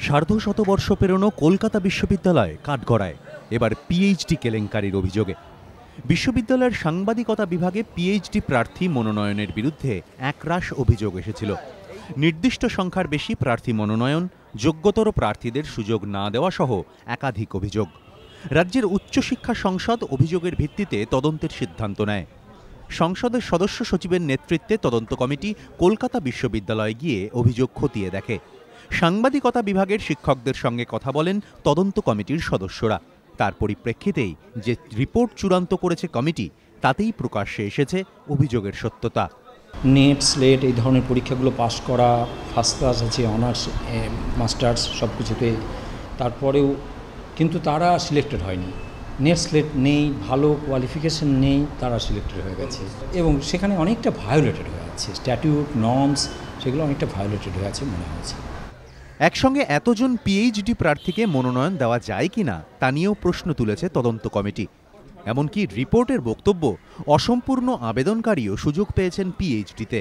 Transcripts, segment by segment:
সার্ধশতবর্ষ পেরোনো কলকাতা বিশ্ববিদ্যালয় কাঠগড়ায় এবার পিএইচডি কেলেঙ্কারির অভিযোগে। বিশ্ববিদ্যালয়ের সাংবাদিকতা বিভাগে পিএইচডি প্রার্থী মনোনয়নের বিরুদ্ধে একরাশ অভিযোগ এসেছিল। নির্দিষ্ট সংখ্যার বেশি প্রার্থী মনোনয়ন, যোগ্যতর প্রার্থীদের সুযোগ না দেওয়া সহ একাধিক অভিযোগ। রাজ্যের উচ্চশিক্ষা সংসদ অভিযোগের ভিত্তিতে তদন্তের সিদ্ধান্ত নেয়। সংসদের সদস্য সচিবের নেতৃত্বে তদন্ত কমিটি কলকাতা বিশ্ববিদ্যালয়ে গিয়ে অভিযোগ খতিয়ে দেখে। সাংবাদিকতা বিভাগের শিক্ষকদের সঙ্গে কথা বলেন তদন্ত কমিটির সদস্যরা। তার পরিপ্রেক্ষিতেই যে রিপোর্ট চূড়ান্ত করেছে কমিটি, তাতেই প্রকাশ্যে এসেছে অভিযোগের সত্যতা। নেট, স্লেট এই ধরনের পরীক্ষাগুলো পাশ করা, ফার্স্ট ক্লাস আছে, অনার্স, মাস্টার্স সব কিছুতে, তারপরেও কিন্তু তারা সিলেক্টেড হয়নি। নেট, স্লেট নেই, ভালো কোয়ালিফিকেশন নেই, তারা সিলেক্টেড হয়ে গেছে এবং সেখানে অনেকটা ভায়োলেটেড হয়ে আছে। স্ট্যাটিউট, নর্মস সেগুলো অনেকটা ভায়োলেটেড হয়ে আছে মনে হচ্ছে। একসঙ্গে এতজন পিএইচডি প্রার্থীকে মনোনয়ন দেওয়া যায় কিনা তা নিয়েও প্রশ্ন তুলেছে তদন্ত কমিটি। এমনকি রিপোর্টের বক্তব্য, অসম্পূর্ণ আবেদনকারীও সুযোগ পেয়েছেন পিএইচডিতে।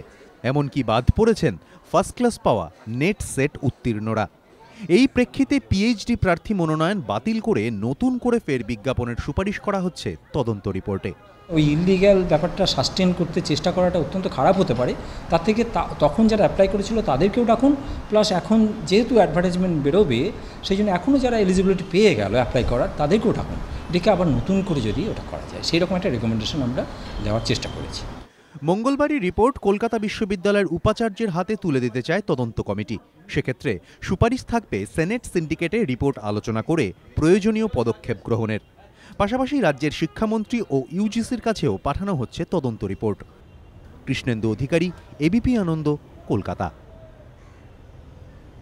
এমনকি বাদ পড়েছেন ফার্স্ট ক্লাস পাওয়া নেট, সেট উত্তীর্ণরা। এই প্রেক্ষিতে পিএইচডি প্রার্থী মনোনয়ন বাতিল করে নতুন করে ফের বিজ্ঞাপনের সুপারিশ করা হচ্ছে তদন্ত রিপোর্টে। ওই ইললিগ্যাল ব্যাপারটা সাস্টেন করতে চেষ্টা করাটা অত্যন্ত খারাপ হতে পারে। তার থেকে তখন যারা অ্যাপ্লাই করেছিল তাদেরকেও ডাকুন, প্লাস এখন যেহেতু অ্যাডভার্টাইজমেন্ট বেরোবে সেই জন্য এখনও যারা এলিজিবিলিটি পেয়ে গেল অ্যাপ্লাই করার তাদেরকেও ডাকুন, ডেকে আবার নতুন করে যদি ওটা করা যায় সেই রকম একটা রেকমেন্ডেশন আমরা দেওয়ার চেষ্টা করেছি। মঙ্গলবারই রিপোর্ট কলকাতা বিশ্ববিদ্যালয়ের উপাচার্যের হাতে তুলে দিতে চায় তদন্ত কমিটি। সেক্ষেত্রে সুপারিশ থাকবে সেনেট সিন্ডিকেটে রিপোর্ট আলোচনা করে প্রয়োজনীয় পদক্ষেপ গ্রহণের। পাশাপাশি রাজ্যের শিক্ষামন্ত্রী ও ইউজিসির কাছেও পাঠানো হচ্ছে তদন্ত রিপোর্ট। কৃষ্ণেন্দু অধিকারী, এবিপি আনন্দ, কলকাতা।